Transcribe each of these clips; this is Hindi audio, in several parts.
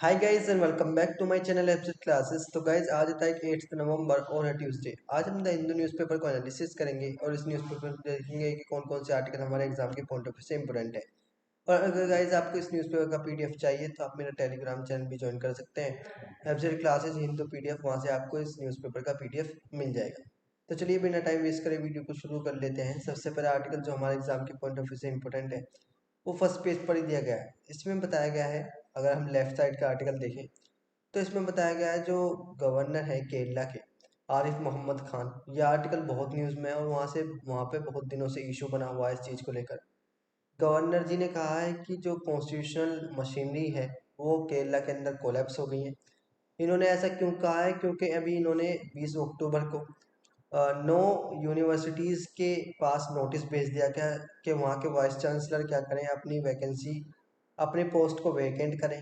Hi guys and welcome back to my channel Abset classes. तो गाइस आज है तारीख 8 नवंबर और है ट्यूसडे। आज हम द हिंदू न्यूज़पेपर को एनालिसिस करेंगे और इस न्यूज़पेपर में देखेंगे कि कौन कौन से आर्टिकल हमारे एग्जाम के पॉइंट ऑफ व्यू से इंपॉर्टेंट है। और अगर गाइस आपको इस न्यूज़पेपर का पीडीएफ चाहिए तो आप मेरा टेलीग्राम चैनल भी ज्वाइन कर सकते हैं। एब्सेट क्लासेस हिंदू पीडीएफ, वहाँ से आपको इस न्यूज़पेपर का पीडीएफ मिल जाएगा। तो चलिए बिना टाइम वेस्ट करे वीडियो को शुरू कर लेते हैं। सबसे पहला आर्टिकल जो हमारे एग्जाम के पॉइंट ऑफ व्यू से इंपॉर्टेंट है वो फर्स्ट पेज पर ही दिया गया है। इसमें बताया गया है, अगर हम लेफ्ट साइड का आर्टिकल देखें तो इसमें बताया गया है जो गवर्नर है केरला के, आरिफ मोहम्मद खान। ये आर्टिकल बहुत न्यूज़ में है और वहाँ पे बहुत दिनों से इशू बना हुआ है इस चीज़ को लेकर। गवर्नर जी ने कहा है कि जो कॉन्स्टिट्यूशनल मशीनरी है वो केरला के अंदर कोलैप्स हो गई है। इन्होंने ऐसा क्यों कहा है? क्योंकि अभी इन्होंने 20 अक्टूबर को 9 यूनिवर्सिटीज़ के पास नोटिस भेज दिया क्या कि वहाँ के वाइस चांसलर क्या करें, अपनी वैकेंसी, अपने पोस्ट को वैकेंट करें।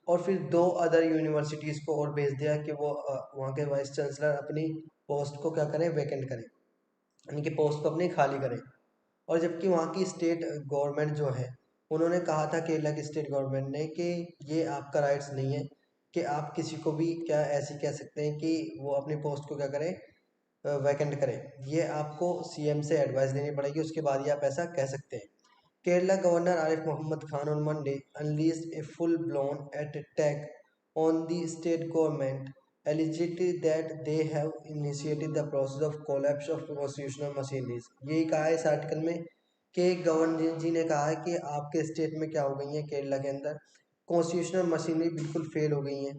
और फिर दो अदर यूनिवर्सिटीज़ को और भेज दिया कि वो वहाँ के वाइस चांसलर अपनी पोस्ट को क्या करें, वैकेंट करें, यानी कि पोस्ट को अपनी खाली करें। और जबकि वहाँ की स्टेट गवर्नमेंट जो है, उन्होंने कहा था केरला की स्टेट गवर्नमेंट ने कि ये आपका राइट्स नहीं है कि आप किसी को भी क्या ऐसे कह सकते हैं कि वो अपनी पोस्ट को क्या करें, वैकेंट करें। ये आपको सीएम से एडवाइस देनी पड़ेगी, उसके बाद ही आप ऐसा कह सकते हैं। Kerala Governor Arif Mohammed Khan on Monday unleashed a full-blown attack on the state government, alleging that they have initiated the process of collapse of constitutional machineries। यही कहा है इस आर्टिकल में कि गवर्नर जी ने कहा है कि आपके स्टेट में क्या हो गई है, केरला के अंदर कॉन्स्टिट्यूशनल मशीनरी बिल्कुल फेल हो गई है।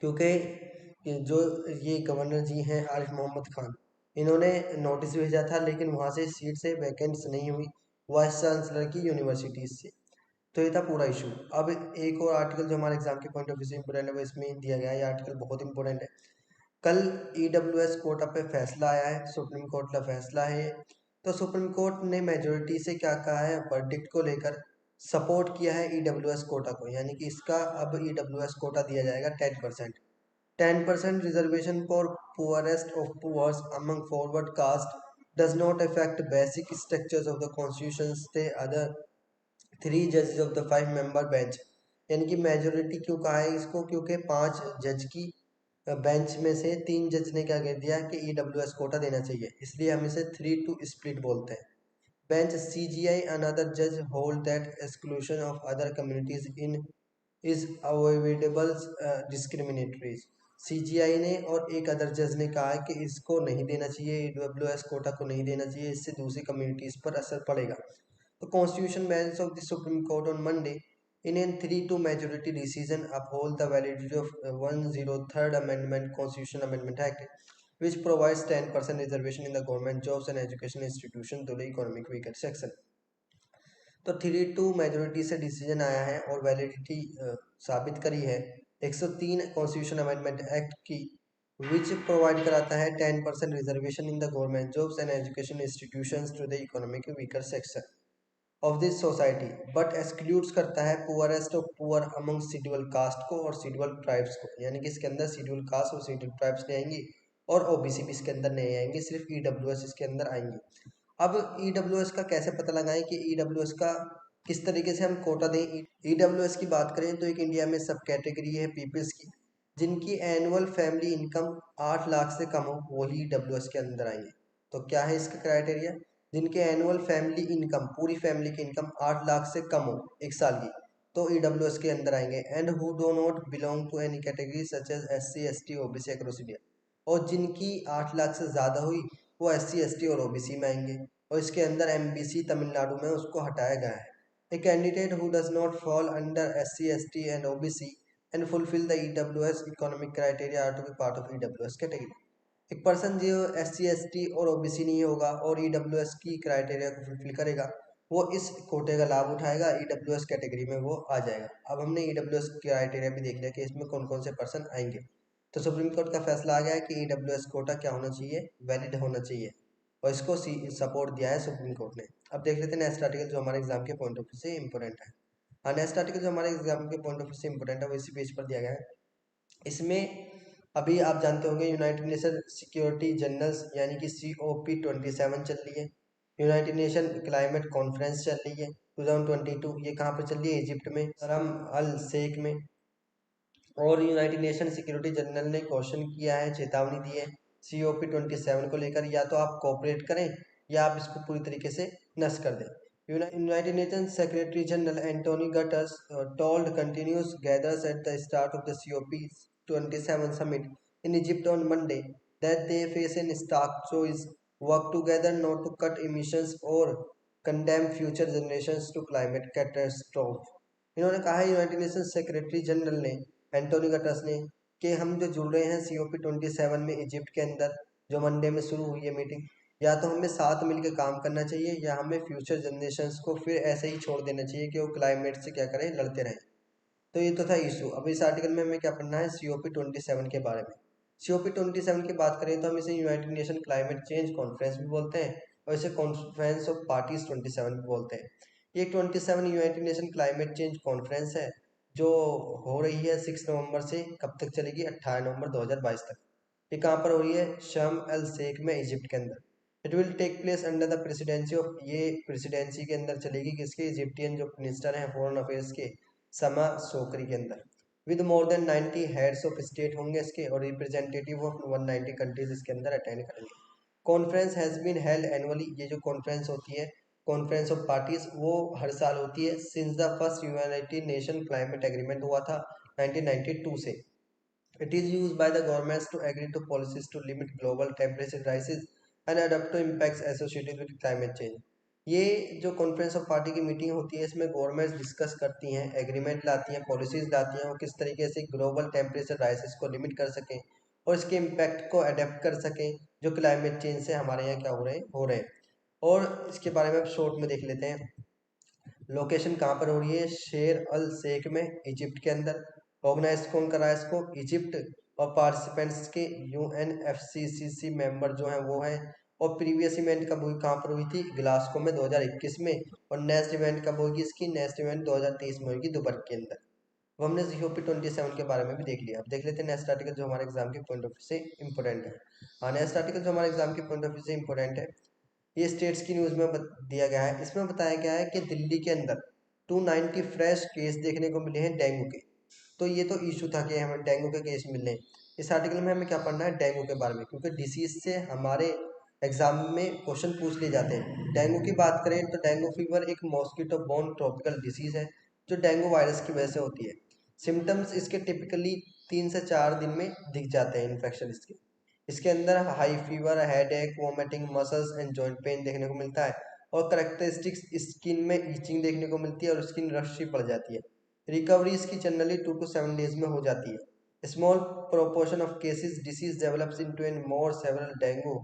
क्योंकि जो ये गवर्नर जी हैं आरिफ मोहम्मद खान, इन्होंने नोटिस भेजा था लेकिन वहाँ से सीट से वैकेंट्स नहीं हुई वाइस चांसलर की यूनिवर्सिटीज़ से। तो ये था पूरा इशू। अब एक और आर्टिकल जो हमारे एग्जाम के पॉइंट ऑफ व्यू से इंपॉर्टेंट है वो इसमें दिया गया है। ये आर्टिकल बहुत इंपॉर्टेंट है। कल ईडब्ल्यूएस कोटा पे फैसला आया है, सुप्रीम कोर्ट का फैसला है। तो सुप्रीम कोर्ट ने मेजोरिटी से क्या कहा है, वर्डिक्ट को लेकर सपोर्ट किया है ईडब्ल्यूएस कोटा को, यानी कि इसका अब ईडब्ल्यूएस कोटा दिया जाएगा 10%। 10% reservation for poorest of poors among forward caste does not affect basic structures of the constitution, the other three judges of the 5 member bench। यानी कि मेजोरिटी क्यों कहा है इसको? क्योंकि 5 जज की बेंच में से 3 जज ने क्या कह दिया कि ईडब्ल्यूएस कोटा देना चाहिए, इसलिए हम इसे 3-2 स्प्लिट बोलते हैं। Bench CGI another judge hold that exclusion of other communities in is avoidable discriminatories. CGI ने और एक अदर जज ने कहा है कि इसको नहीं देना चाहिए, ईडब्ल्यूएस कोटा को नहीं देना चाहिए, इससे दूसरी कम्युनिटीज़ पर असर पड़ेगा। तो constitution bench of the supreme court on Monday in a 3-2 majority decision uphold the validity of 103rd Amendment Constitution Amendment Act, which provides 10% reservation in the government jobs and education institution to the economic weaker section। तो 3-2 मेजोरिटी से डिसीजन आया है और वैलिडिटी साबित करी है 103 कॉन्स्टिट्यूशन अमेंडमेंट एक्ट की, विच प्रोवाइड कराता है 10% reservation in the government jobs and education institutions to the economic weaker section of this society, but excludes करता है poorest of poor among schedule caste को और शेड्यूल ट्राइब्स को। यानी कि इसके अंदर शेड्यूल कास्ट और शेड्यूल ट्राइब्स नहीं आएंगी और ओबीसी भी इसके अंदर नहीं आएंगे, सिर्फ ईडब्ल्यूएस इसके अंदर आएंगे। अब ईडब्ल्यूएस का कैसे पता लगाएं कि ईडब्ल्यूएस का किस तरीके से हम कोटा दें? ईडब्ल्यूएस की बात करें तो एक इंडिया में सब कैटेगरी है पीपल्स की, जिनकी एनुअल फैमिली इनकम 8 लाख से कम हो, वही ईडब्ल्यूएस के अंदर आएंगे। तो क्या है इसका क्राइटेरिया? जिनके एनुअल फैमिली इनकम, पूरी फैमिली की इनकम 8 लाख से कम हो एक साल की, तो ईडब्ल्यूएस के अंदर आएंगे। And who do not belong to any category such as SC ST OBC across India. और जिनकी 8 लाख से ज़्यादा हुई वो एससी एसटी और ओबीसी में आएंगे। और इसके अंदर एमबीसी तमिलनाडु में उसको हटाया गया है। A candidate who does not fall under SC ST and OBC and fulfil the EWS economic criteria are to be part of EWS category. एक पर्सन जो एससी एसटी और ओबीसी नहीं होगा और ईडब्ल्यूएस की क्राइटेरिया को फुलफिल करेगा, वो इस कोटे का लाभ उठाएगा, ईडब्ल्यूएस कैटेगरी में वो आ जाएगा। अब हमने ईडब्ल्यूएस क्राइटेरिया भी देख लिया कि इसमें कौन कौन से पर्सन आएंगे। तो सुप्रीम कोर्ट का फैसला आ गया है कि ईडब्ल्यूएस कोटा क्या होना चाहिए, वैलिड होना चाहिए, और इसको सपोर्ट दिया है सुप्रीम कोर्ट ने। अब देख लेते हैं नेक्स्ट आर्टिकल जो हमारे एग्जाम के पॉइंट ऑफ व्यू से इंपॉर्टेंट है। हाँ, नेक्स्ट आर्टिकल जो हमारे एग्जाम के पॉइंट ऑफ व्यू से इंपॉर्टेंट है वो इसी पेज पर दिया गया है। इसमें अभी आप जानते होंगे यूनाइटेड नेशन सिक्योरिटी जनरल्स यानी कि COP27 चल रही है। यूनाइटेड नेशन क्लाइमेट कॉन्फ्रेंस चल रही है 2022। ये कहाँ पर चल रही है? इजिप्ट में, शर्म अल शेख में। और यूनाइटेड नेशन सिक्योरिटी जनरल ने क्वेश्चन किया है, चेतावनी दी है COP27 को लेकर, या तो आप कोऑपरेट करें या आप इसको पूरी तरीके से नष्ट कर दें। United Nation secretary general Antonio Guterres told continuous gathers at the start of the COP27 summit in Egypt on Monday that they face an stark choice: work together not to cut emissions or condemn future generations to climate catastrophe। इन्होंने कहा है, यूनाइटेड नेशन सेक्रेटरी जनरल ने, एंटोनी गटर्स ने, कि हम जो जुड़ रहे हैं COP27 में इजिप्ट के अंदर, जो मंडे में शुरू हुई है मीटिंग, या तो हमें साथ मिलकर काम करना चाहिए या हमें फ्यूचर जनरेशन्स को फिर ऐसे ही छोड़ देना चाहिए कि वो क्लाइमेट से क्या करें, लड़ते रहें। तो ये तो था इशू। अब इस आर्टिकल में हमें क्या पढ़ना है, COP27 के बारे में। COP27 की बात करें तो हम इसे United nation climate change conference भी बोलते हैं और इसे कॉन्फ्रेंस ऑफ पार्टीज 27 भी बोलते हैं। ये 27 United nation climate change conference है जो हो रही है 6 नवंबर से, कब तक चलेगी, 18 नवंबर 2022 तक। ये कहाँ पर हो रही है, शर्म एल शेख में, इजिप्ट के अंदर। It will take place under the presidency of, ये प्रेसिडेंसी के अंदर चलेगी किसके, इजिप्टियन जो मिनिस्टर हैं फॉरेन अफेयर्स के, समा सोकरी के अंदर। With more than 90 heads of state होंगे इसके, और रिप्रेजेंटेटिव ऑफ 190 कंट्रीज इसके अंदर अटेंड करेंगे। Conference has been held annually, ये जो कॉन्फ्रेंस होती है, कॉन्फ्रेंस ऑफ पार्टीज, वो हर साल होती है since the first United nation climate agreement हुआ था 1992 से। It is used by the governments to agree to policies to limit global temperature rises and adapt to impacts associated with climate change। ये जो कॉन्फ्रेंस ऑफ पार्टी की मीटिंग होती है, इसमें गवर्नमेंट्स डिस्कस करती हैं, एग्रीमेंट लाती हैं, पॉलिसीज लाती हैं, और किस तरीके से ग्लोबल टेम्परेचर राइसेस को लिमिट कर सकें और इसके इम्पैक्ट को अडेप्ट कर सकें जो क्लाइमेट चेंज से हमारे यहाँ क्या हो रहे हैं। और इसके बारे में अब शॉर्ट में देख लेते हैं। लोकेशन कहाँ पर हो रही है, शेर अल शेख में, इजिप्ट के अंदर। ऑर्गेनाइज कौन कर रहा है इसको, इजिप्ट। और पार्टिसिपेंट्स के UNFCCC मेंबर जो हैं वो हैं। और प्रीवियस इवेंट कब हुई, कहाँ पर हुई थी, ग्लासगो में 2021 में। और नेक्स्ट इवेंट कब होगी इसकी, नेक्स्ट इवेंट 2023 में होगी, दुबई के अंदर। अब हमने COP27 के बारे में भी देख लिया। अब देख लेते हैं नेक्स्ट आर्टिकल जो हमारे एग्जाम के पॉइंट ऑफ व्यू से इंपॉर्टेंट है। हाँ, नेक्स्ट आर्टिकल जो हमारे एग्जाम के पॉइंट ऑफ व्यू से इंपॉर्टेंट है, ये स्टेट्स की न्यूज़ में दिया गया है। इसमें बताया गया है कि दिल्ली के अंदर 290 फ्रेश केस देखने को मिले हैं डेंगू के। तो ये तो इशू था कि हमें डेंगू के केस मिल रहे हैं। इस आर्टिकल में हमें क्या पढ़ना है, डेंगू के बारे में, क्योंकि डिसीज से हमारे एग्जाम में क्वेश्चन पूछ लिए जाते हैं। डेंगू की बात करें तो डेंगू फीवर एक मॉस्किटो बोर्न ट्रॉपिकल डिसीज है जो डेंगू वायरस की वजह से होती है। सिम्टम्स इसके टिपिकली 3 से 4 दिन में दिख जाते हैं, इन्फेक्शन इसके। इसके अंदर हाई फीवर, हेड एक, vomiting, muscles and joint pain देखने को मिलता है। और करेक्टरिस्टिक्स, स्किन में ईचिंग देखने को मिलती है और स्किन रशी पड़ जाती है। रिकवरी इसकी जनरली 2 to 7 days में हो जाती है। Small proportion of cases disease develops into an more several dengue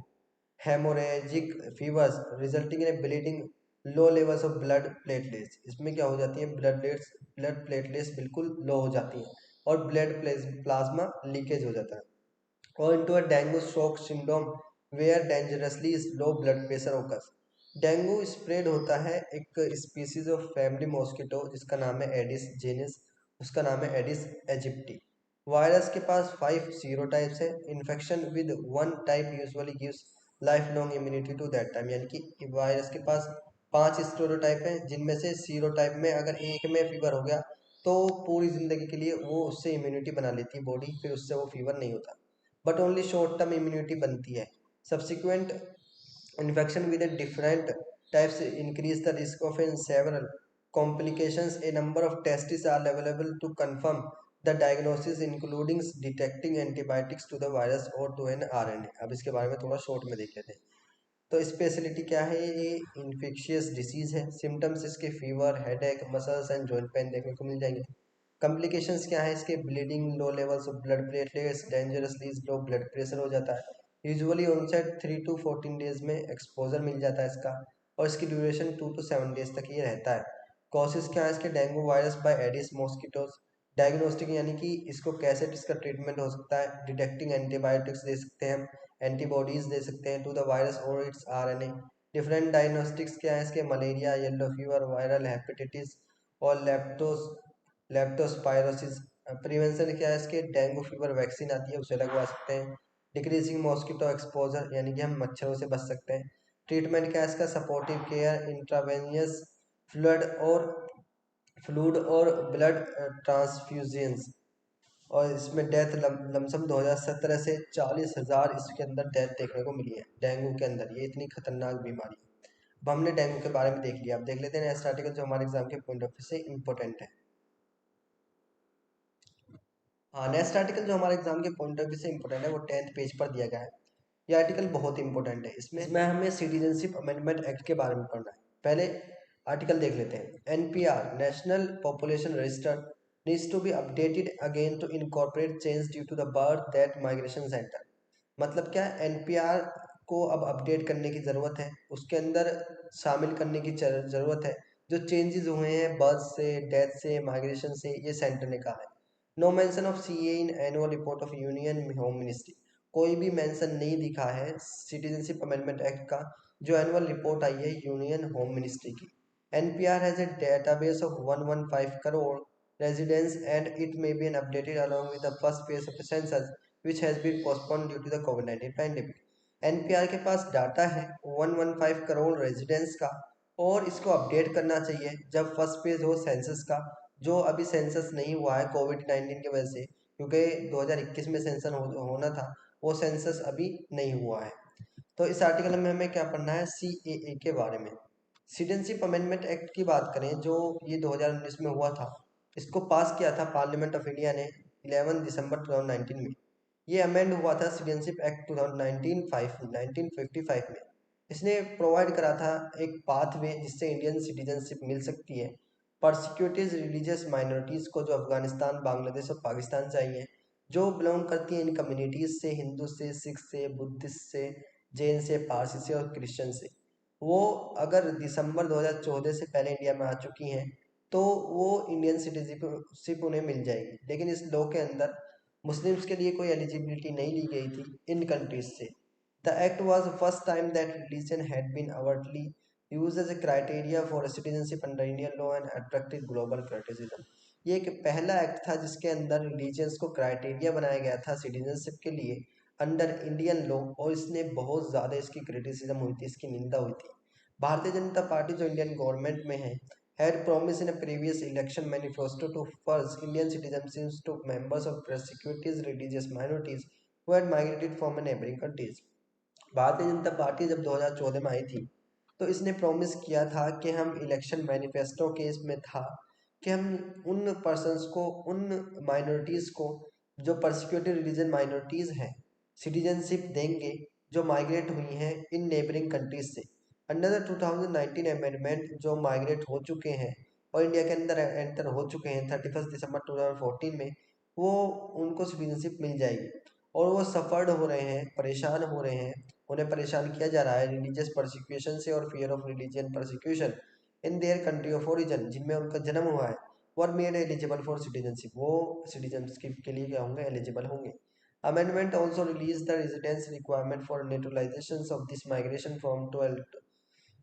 haemorrhagic fevers resulting in bleeding, low levels of blood platelets. इसमें क्या हो जाती है, ब्लड प्लेटलेट्स बिल्कुल लो हो जाती हैं और ब्लड प्लाज्मा लीकेज हो जाता है। और into a dengue shock syndrome where dangerously low blood pressure occurs। Dengue spread होता है एक स्पीसीज ऑफ फैमिली मॉस्किटो जिसका नाम है एडिस जेनिस, उसका नाम है एडिस एजिप्टी। वायरस के पास 5 सीरोटाइप्स है। Infection with one type usually gives lifelong immunity to that time, यानी कि वायरस के पास 5 स्टेरोटाइप हैं, जिनमें से सीरोटाइप में अगर एक में फीवर हो गया तो पूरी जिंदगी के लिए वो उससे इम्यूनिटी बना लेती है बॉडी, फिर उससे वो फीवर नहीं होता, but only short term immunity बनती है। Subsequent infection with different types increase the risk of in several complications। A number of tests are available to confirm the diagnosis including detecting antibiotics to the virus or to an RNA। अब इसके बारे में थोड़ा शॉर्ट में देख लेते हैं। तो स्पेशलिटी क्या है, ये इन्फेक्शियस डिसीज है। सिम्टम्स इसके fever, headache, muscles and joint pain देखने को मिल जाएंगे। कॉम्प्लिकेशंस क्या है इसके, bleeding, low levels of blood platelets, dangerously low blood pressure हो जाता है। यूजुअली ऑनसेट 3 to 14 डेज में एक्सपोजर मिल जाता है इसका, और इसकी ड्यूरेशन 2 to 7 days तक ये रहता है। कॉसेस क्या है इसके, dengue virus bye Aedes mosquitoes. Diagnostic यानी कि इसको कैसे इसका ट्रीटमेंट हो सकता है। डिटेक्टिंग एंटीबायोटिक्स दे सकते हैं हम, एंटीबॉडीज दे सकते हैं टू द वायरस और इट्स RNA। डिफरेंट डायग्नोस्टिक्स क्या है इसके, malaria, yellow fever, viral hepatitis और लेप्टोस्पायरोसिस। प्रिवेंशन क्या है इसके, डेंगू फीवर वैक्सीन आती है उसे लगवा सकते हैं। डिक्रीजिंग मॉस्किटो एक्सपोजर यानी कि हम मच्छरों से बच सकते हैं। ट्रीटमेंट क्या है इसका, सपोर्टिव केयर, इंट्रावेनियस फ्लूइड और ब्लड ट्रांसफ्यूजन्स। और इसमें डेथ लमसम 2017 से 40,000 इसके अंदर डेथ देखने को मिली है डेंगू के अंदर। ये इतनी खतरनाक बीमारी है। अब हमने डेंगू के बारे में देख लिया, अब देख लेते हैं नेक्स्ट आर्टिकल जो हमारे एग्जाम के पॉइंट ऑफ व्यू से इंपॉर्टेंट है। हाँ, नेक्स्ट आर्टिकल जो हमारे एग्जाम के पॉइंट ऑफ व्यू से इंपॉर्टेंट है वो 10th पेज पर दिया गया है। ये आर्टिकल बहुत इंपॉर्टेंट है। इसमें हमें सिटीजनशिप अमेंडमेंट एक्ट के बारे में पढ़ना है। पहले आर्टिकल देख लेते हैं। NPR national population register needs to be updated again to incorporate change due to the birth that migration centre. मतलब क्या, एनपीआर को अब अपडेट करने की ज़रूरत है, उसके अंदर शामिल करने की ज़रूरत है जो चेंजेस हुए हैं बर्थ से, डेथ से, माइग्रेशन से, ये सेंटर ने कहा है। No mention of CA in annual report of union home ministry. कोई भी मेंशन नहीं दिखा है सिटीजनशिप अमेंडमेंट एक्ट का जो एनुअल रिपोर्ट आई है यूनियन होम मिनिस्ट्री की। NPR has a database of 115 crore residents and it may be updated along with the first phase of the census which has been postponed due to the COVID-19 pandemic। NPR के पास डाटा है 115 करोड़ रेजिडेंट्स का और इसको अपडेट करना चाहिए जब फर्स्ट फेज हो सेंसस का, जो अभी सेंसस नहीं हुआ है कोविड-19 की वजह से, क्योंकि 2021 में सेंसस होना था, वो सेंसस अभी नहीं हुआ है। तो इस आर्टिकल में हमें क्या पढ़ना है, सीएए के बारे में। सिटीजनशिप अमेंडमेंट एक्ट की बात करें जो ये 2019 में हुआ था, इसको पास किया था पार्लियामेंट ऑफ इंडिया ने 11 दिसंबर 2019 में। ये अमेंड हुआ था सिटीजनशिप एक्ट 1955 में। इसने प्रोवाइड करा था एक पाथवे जिससे इंडियन सिटीजनशिप मिल सकती है परसिक्यूटेड रिलीजियस माइनॉरिटीज़ को जो अफगानिस्तान, बांग्लादेश और पाकिस्तान से आई हैं, जो बिलोंग करती हैं इन कम्युनिटीज़ से, हिंदू से, सिख से, बुद्धिस्ट से, जैन से, पारसी से और क्रिश्चियन से। वो अगर दिसंबर 2014 से पहले इंडिया में आ चुकी हैं तो वो इंडियन सिटीजनशिप उन्हें मिल जाएगी। लेकिन इस लॉ के अंदर मुस्लिम्स के लिए कोई एलिजिबिलिटी नहीं ली गई थी इन कंट्रीज से। The act was the first time that religion had been overtly used as a criteria for citizenship under Indian law and attracted global criticism. ये एक पहला एक्ट था जिसके अंदर रिलीजन्स को क्राइटेरिया बनाया गया था सिटीजनशिप के लिए अंडर इंडियन लॉ, और इसने बहुत ज़्यादा इसकी क्रिटिसिज्म हुई थी, इसकी निंदा हुई थी। भारतीय जनता पार्टी जो इंडियन गवर्नमेंट में है had promised in a previous election manifesto to first Indian citizens to members of persecuted religious minorities who had migrated from a neighboring countries। Bharatiya Janata party जब 2014 में आई थी तो इसने प्रॉमिस किया था कि हम इलेक्शन मैनिफेस्टो के इसमें था कि हम उन पर्सनस को, उन माइनॉरिटीज़ को जो परसिक्यूटेड रिलीजन माइनॉरिटीज़ हैं सिटीजनशिप देंगे जो माइग्रेट हुई हैं इन नेबरिंग कंट्रीज से। अंडर द 2019 अमेंडमेंट जो माइग्रेट हो चुके हैं और इंडिया के अंदर एंटर हो चुके हैं 31 दिसंबर 2014 में, वो उनको सिटीजनशिप मिल जाएगी। और वो सफ़र्ड हो रहे हैं, परेशान हो रहे हैं, उन्हें परेशान किया जा रहा है रिलीजियस परसिक्यूशन से और fear of religion persecution in their country of origin, जिनमें उनका जन्म हुआ है, were made eligible for citizenship, वो सिटीजनशिप के लिए क्या होंगे, एलिजिबल होंगे। Amendment also released the residence requirement for naturalizations of this migration from 12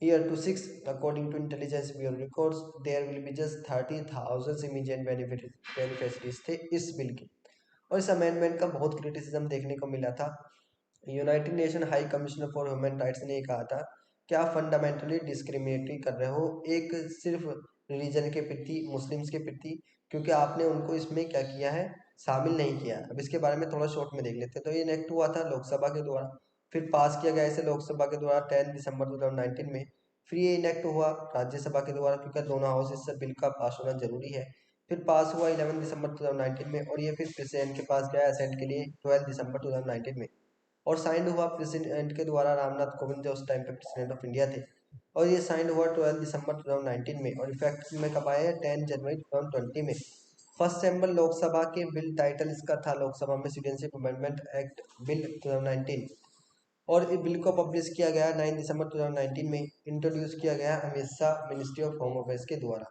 year to 6। According to intelligence bureau records, there will be just 30,000 immediate beneficiaries थे इस बिल के। और इस अमेंडमेंट का बहुत क्रिटिसिज्म देखने को मिला था। United nation high commissioner for human rights ने कहा था कि आप फंडामेंटली डिस्क्रिमिनेटरी कर रहे हो एक सिर्फ रिलीजन के प्रति, मुस्लिम्स के प्रति, क्योंकि आपने उनको इसमें क्या किया है, शामिल नहीं किया। अब इसके बारे में थोड़ा शॉर्ट में देख लेते हैं। तो ये इनेक्ट हुआ था लोकसभा के द्वारा, फिर पास किया गया इसे लोकसभा के द्वारा 10 दिसंबर 2019 में। फिर ये इनेक्ट हुआ राज्यसभा के द्वारा, क्योंकि दोनों हाउस इससे बिल का पास होना जरूरी है। फिर पास हुआ 11 दिसंबर 2019 में, और ये फिर प्रेसिडेंट के पास गया असेंट के लिए 12 दिसंबर 2019 में, और साइंड हुआ प्रेसिडेंट के द्वारा, रामनाथ कोविंद जो उस टाइम पे प्रेसिडेंट ऑफ इंडिया थे। और ये साइंड हुआ 12 दिसंबर 2019 में, और इफेक्ट में कब आया, 10 जनवरी 2020 में। फर्स्ट चैम्बर लोकसभा के बिल टाइटल इसका था लोकसभा में सिटीजनशिप अमेंडमेंट एक्ट बिल 2019, और इस बिल को पब्लिश किया गया 9 दिसंबर 2019 में। इंट्रोड्यूस किया गया Amit Shah ministry of home affairs के द्वारा।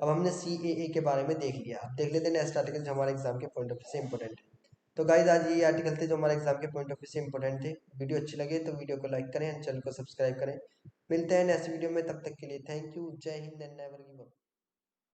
अब हमने सीएए के बारे में देख लिया, अब देख लेते हैं नेक्स्ट आर्टिकल जो हमारे एग्जाम के पॉइंट ऑफ व्यू से इंपॉर्टेंट है। तो गाइज आज ये आर्टिकल थे जो हमारे एग्जाम के पॉइंट ऑफ व्यू से इंपॉर्टेंट थे। वीडियो अच्छी लगे तो वीडियो को लाइक करें, चैनल को सब्सक्राइब करें। मिलते हैं नेक्स्ट वीडियो में, तब तक के लिए थैंक यू, जय Hind and never give up.